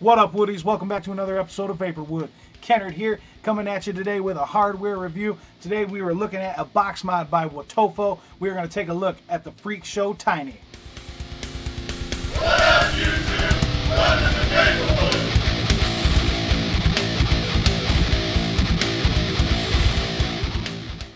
What up, Woodies? Welcome back to another episode of VaporWood. Kennard here, coming at you today with a hardware review. Today we were looking at a box mod by Wotofo. We are going to take a look at the FreakShow Tiny. What up, YouTube? Welcome to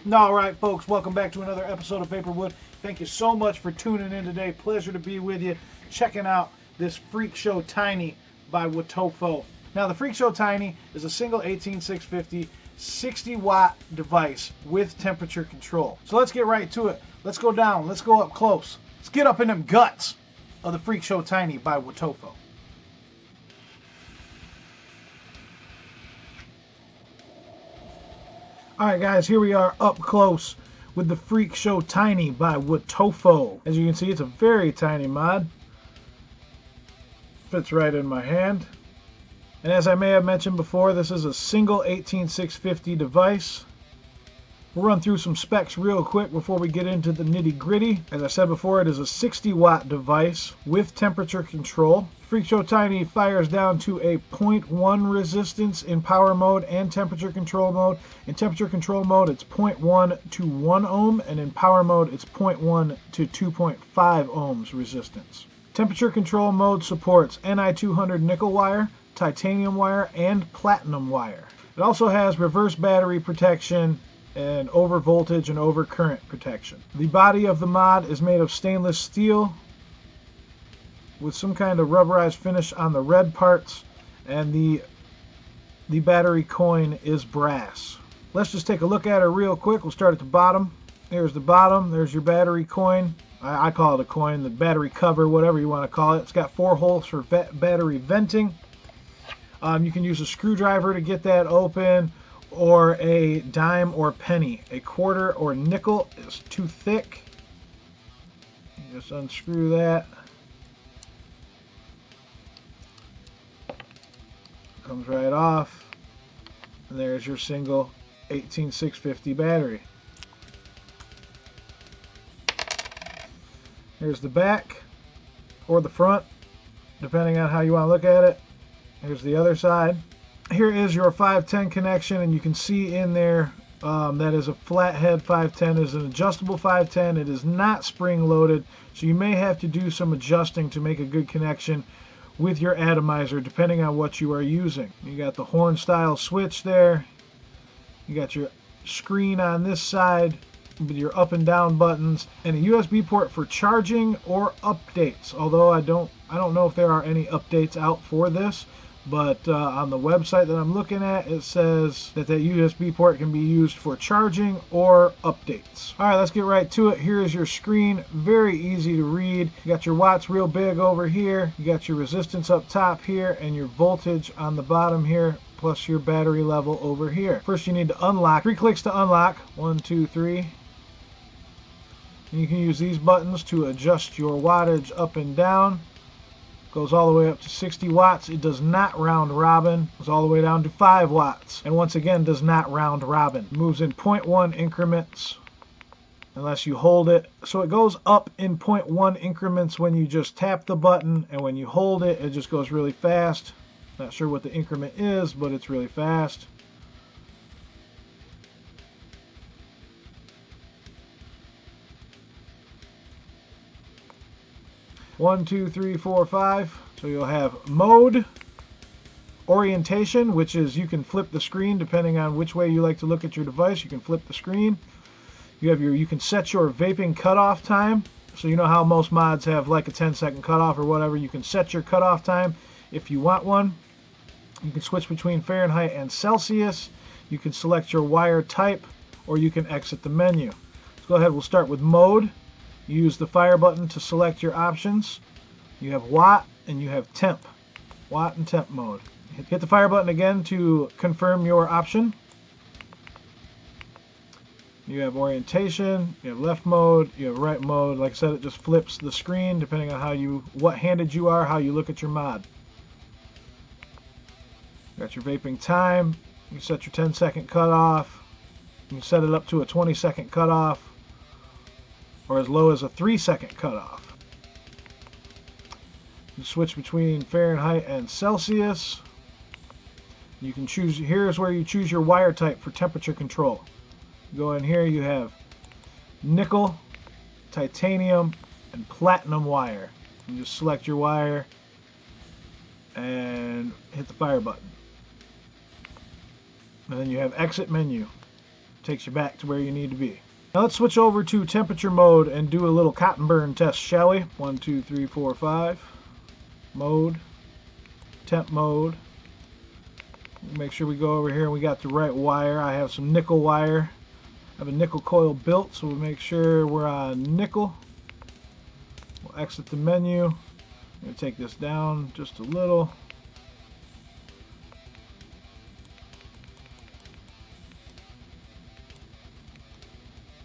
VaporWood. Alright, folks, welcome back to another episode of VaporWood. Thank you so much for tuning in today. Pleasure to be with you, checking out this FreakShow Tiny by Wotofo. Now, the FreakShow Tiny is a single 18650 60-watt device with temperature control. So let's get right to it. Let's go down. Let's go up close. Let's get up in them guts of the FreakShow Tiny by Wotofo. Alright guys, here we are up close with the FreakShow Tiny by Wotofo. As you can see, it's a very tiny mod. Fits right in my hand. And as I may have mentioned before, this is a single 18650 device. We'll run through some specs real quick before we get into the nitty-gritty. As I said before, it is a 60-watt device with temperature control. FreakShow Tiny fires down to a 0.1 resistance in power mode and temperature control mode. In temperature control mode, it's 0.1 to 1 ohm, and in power mode, it's 0.1 to 2.5 ohms resistance. Temperature control mode supports Ni200 nickel wire, titanium wire, and platinum wire. It also has reverse battery protection and over voltage and over current protection. The body of the mod is made of stainless steel with some kind of rubberized finish on the red parts, and the battery coin is brass. Let's just take a look at it real quick. We'll start at the bottom. Here's the bottom. There's your battery coin. I call it a coin, the battery cover, whatever you want to call it. It's got 4 holes for battery venting. You can use a screwdriver to get that open, or a dime or penny. A quarter or nickel is too thick. You just unscrew that. Comes right off. And there's your single 18650 battery. Here's the back, or the front, depending on how you want to look at it. Here's the other side. Here is your 510 connection, and you can see in there that is a flathead 510. It is an adjustable 510. It is not spring loaded, so you may have to do some adjusting to make a good connection with your atomizer, depending on what you are using. You got the horn style switch there. You got your screen on this side with your up and down buttons, and a USB port for charging or updates. Although I don't know if there are any updates out for this, but on the website that I'm looking at, it says that USB port can be used for charging or updates. Alright, let's get right to it. Here is your screen. Very easy to read. You got your watts real big over here. You got your resistance up top here, and your voltage on the bottom here, plus your battery level over here. First, you need to unlock. 3 clicks to unlock. 1, 2, 3. And you can use these buttons to adjust your wattage up and down. Goes all the way up to 60 watts. It does not round robin. Goes all the way down to 5 watts. And once again, does not round robin. It moves in 0.1 increments unless you hold it. So it goes up in 0.1 increments when you just tap the button, and when you hold it, it just goes really fast. Not sure what the increment is, but it's really fast. One, 2, 3, 4, 5. So you'll have mode, orientation, which is you can flip the screen depending on which way you like to look at your device. You can flip the screen. You can set your vaping cutoff time. So you know how most mods have like a 10-second cutoff or whatever. You can set your cutoff time if you want one. You can switch between Fahrenheit and Celsius. You can select your wire type, or you can exit the menu. Let's go ahead. We'll start with mode. You use the fire button to select your options. You have watt and you have temp. Watt and temp mode. Hit the fire button again to confirm your option. You have orientation, you have left mode, you have right mode. Like I said, it just flips the screen depending on what handed you are, how you look at your mod. You got your vaping time. You set your 10-second cutoff. You can set it up to a 20-second cutoff, or as low as a 3-second cutoff. You switch between Fahrenheit and Celsius. You can choose, here's where you choose your wire type for temperature control. Go in here, you have nickel, titanium, and platinum wire. You just select your wire and hit the fire button. And then you have exit menu. Takes you back to where you need to be. Now let's switch over to temperature mode and do a little cotton burn test, shall we? 1, 2, 3, 4, 5. Mode. Temp mode. Make sure we go over here and we got the right wire. I have some nickel wire. I have a nickel coil built, so we'll make sure we're on nickel. We'll exit the menu. I'm going to take this down just a little.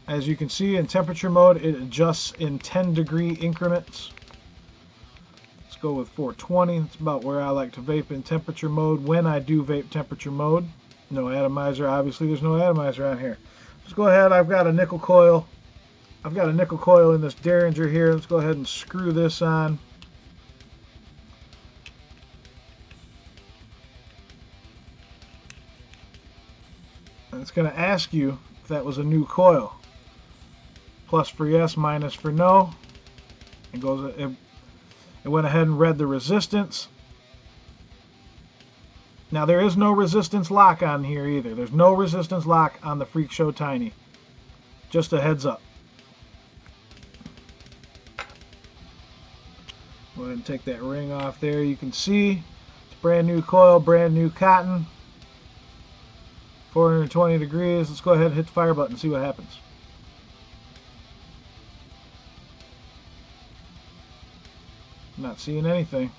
As you can see, in temperature mode, it adjusts in 10-degree increments. Let's go with 420. That's about where I like to vape in temperature mode when I do vape temperature mode. No atomizer, obviously there's no atomizer on here. Let's go ahead, I've got a nickel coil. I've got a nickel coil in this Derringer here. Let's go ahead and screw this on. And it's going to ask you if that was a new coil. Plus for yes, minus for no. It went ahead and read the resistance. Now there is no resistance lock on here either. There's no resistance lock on the FreakShow Tiny. Just a heads up. Go ahead and take that ring off there. You can see it's brand new coil, brand new cotton. 420 degrees. Let's go ahead and hit the fire button and see what happens. Not seeing anything.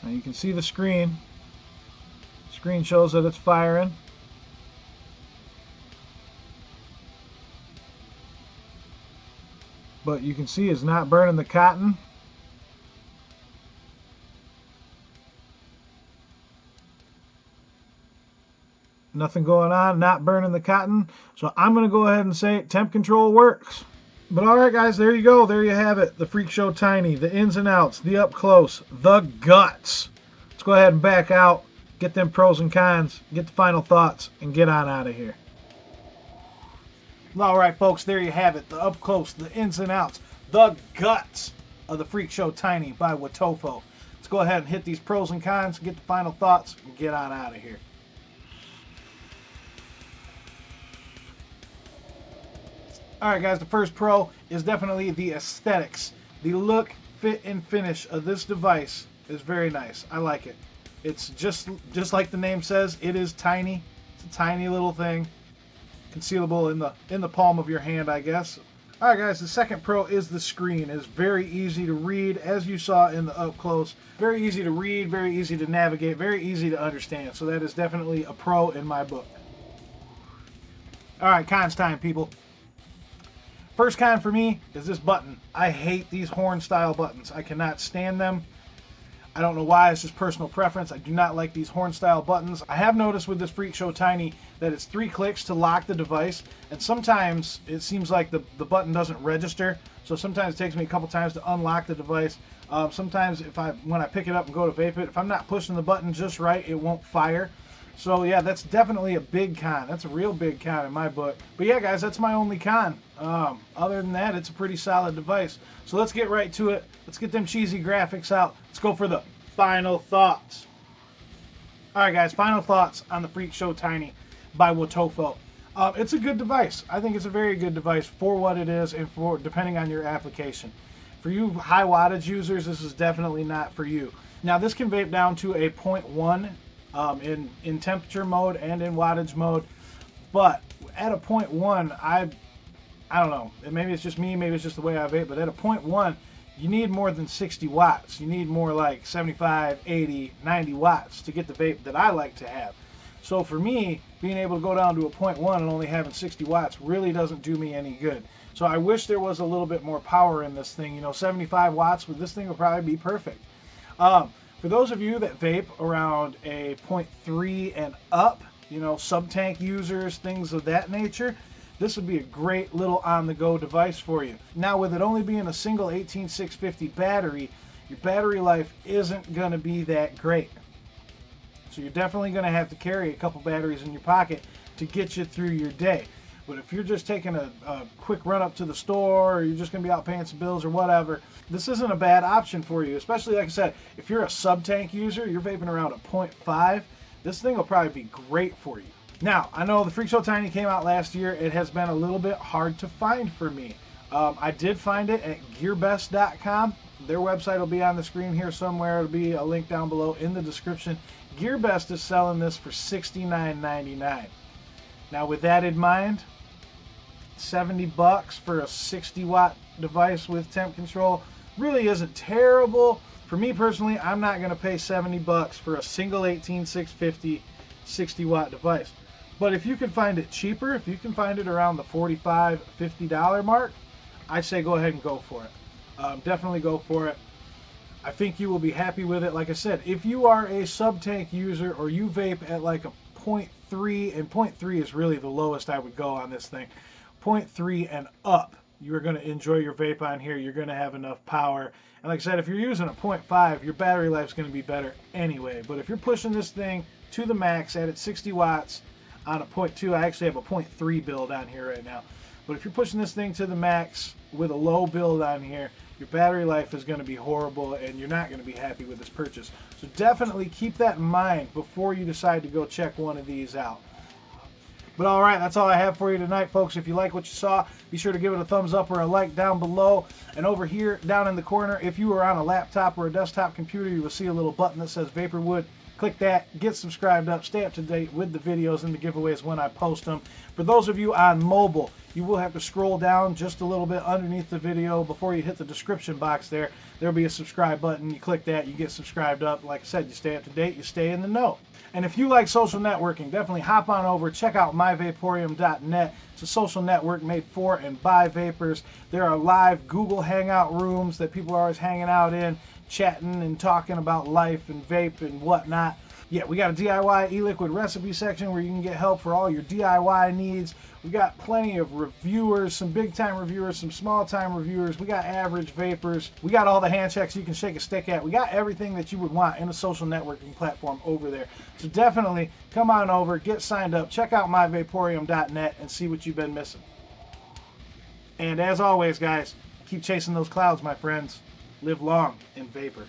Now you can see the screen. The screen shows that it's firing. But you can see it's not burning the cotton. Nothing going on, not burning the cotton. So I'm going to go ahead and say temp control works. But alright guys, there you go. There you have it. The FreakShow Tiny, the ins and outs, the up close, the guts. Let's go ahead and back out, get them pros and cons, get the final thoughts, and get on out of here. Alright folks, there you have it. The up close, the ins and outs, the guts of the FreakShow Tiny by Wotofo. Let's go ahead and hit these pros and cons, get the final thoughts, and get on out of here. Alright guys, the first pro is definitely the aesthetics. The look, fit, and finish of this device is very nice. I like it. It's just like the name says, it is tiny. It's a tiny little thing. Concealable in the palm of your hand, I guess. Alright guys, the second pro is the screen. It's very easy to read, as you saw in the up close. Very easy to read, very easy to navigate, very easy to understand. So that is definitely a pro in my book. Alright, cons time, people. First con for me is this button. I hate these horn style buttons. I cannot stand them. I don't know why, it's just personal preference. I do not like these horn style buttons. I have noticed with this FreakShow Tiny that it's 3 clicks to lock the device, and sometimes it seems like the button doesn't register, so sometimes it takes me a couple times to unlock the device. Sometimes when I pick it up and go to vape it, if I'm not pushing the button just right, it won't fire. So yeah, that's definitely a big con. That's a real big con in my book. But yeah guys, that's my only con. Other than that, it's a pretty solid device. So let's get right to it. Let's get them cheesy graphics out. Let's go for the final thoughts. Alright guys, final thoughts on the FreakShow Tiny by Wotofo. It's a good device. I think it's a very good device for what it is and for depending on your application. For you high wattage users, this is definitely not for you. Now this can vape down to a 0.1 in temperature mode and in wattage mode, but at a 0.1, I don't know, maybe it's just me, maybe it's just the way I vape, but at a 0.1 you need more than 60 watts. You need more like 75, 80, 90 watts to get the vape that I like to have. So for me, being able to go down to a 0.1 and only having 60 watts really doesn't do me any good. So I wish there was a little bit more power in this thing. You know, 75 watts with this thing would probably be perfect. For those of you that vape around a 0.3 and up, you know, sub-tank users, things of that nature, this would be a great little on-the-go device for you. Now, with it only being a single 18650 battery, your battery life isn't going to be that great. So you're definitely going to have to carry a couple batteries in your pocket to get you through your day. But if you're just taking a quick run up to the store, or you're just going to be out paying some bills or whatever, this isn't a bad option for you. Especially, like I said, if you're a sub-tank user, you're vaping around a 0.5, this thing will probably be great for you. Now, I know the FreakShow Tiny came out last year. It has been a little bit hard to find for me. I did find it at gearbest.com. Their website will be on the screen here somewhere. It'll be a link down below in the description. GearBest is selling this for $69.99. Now, with that in mind, $70 for a 60-watt device with temp control really isn't terrible. For me personally, I'm not going to pay $70 for a single 18650 60-watt device. But if you can find it cheaper, if you can find it around the $45, $50 mark, I say go ahead and go for it. Definitely go for it. I think you will be happy with it. Like I said, if you are a sub-tank user or you vape at like a 0.3, and 0.3 is really the lowest I would go on this thing, 0.3 and up, you're going to enjoy your vape on here. You're going to have enough power. And like I said, if you're using a 0.5, your battery life is going to be better anyway. But if you're pushing this thing to the max at its 60 watts on a 0.2, I actually have a 0.3 build on here right now. But if you're pushing this thing to the max with a low build on here, your battery life is going to be horrible and you're not going to be happy with this purchase. So definitely keep that in mind before you decide to go check one of these out. But all right, that's all I have for you tonight, folks. If you like what you saw, be sure to give it a thumbs up or a like down below. And over here, down in the corner, if you are on a laptop or a desktop computer, you will see a little button that says VaporWood. Click that, get subscribed up, stay up to date with the videos and the giveaways when I post them. For those of you on mobile, you will have to scroll down just a little bit underneath the video before you hit the description box there. There'll be a subscribe button. You click that, you get subscribed up. Like I said, you stay up to date, you stay in the know. And if you like social networking, definitely hop on over, check out myvaporium.net. It's a social network made for and by vapors. There are live Google Hangout rooms that people are always hanging out in, chatting and talking about life and vape and whatnot. Yeah, we got a DIY e-liquid recipe section where you can get help for all your DIY needs. We got plenty of reviewers, some big-time reviewers, some small-time reviewers. We got average vapors. We got all the hand checks you can shake a stick at. We got everything that you would want in a social networking platform over there. So definitely come on over, get signed up, check out myvaporium.net and see what you've been missing. And as always, guys, keep chasing those clouds, my friends. Live long in vapor.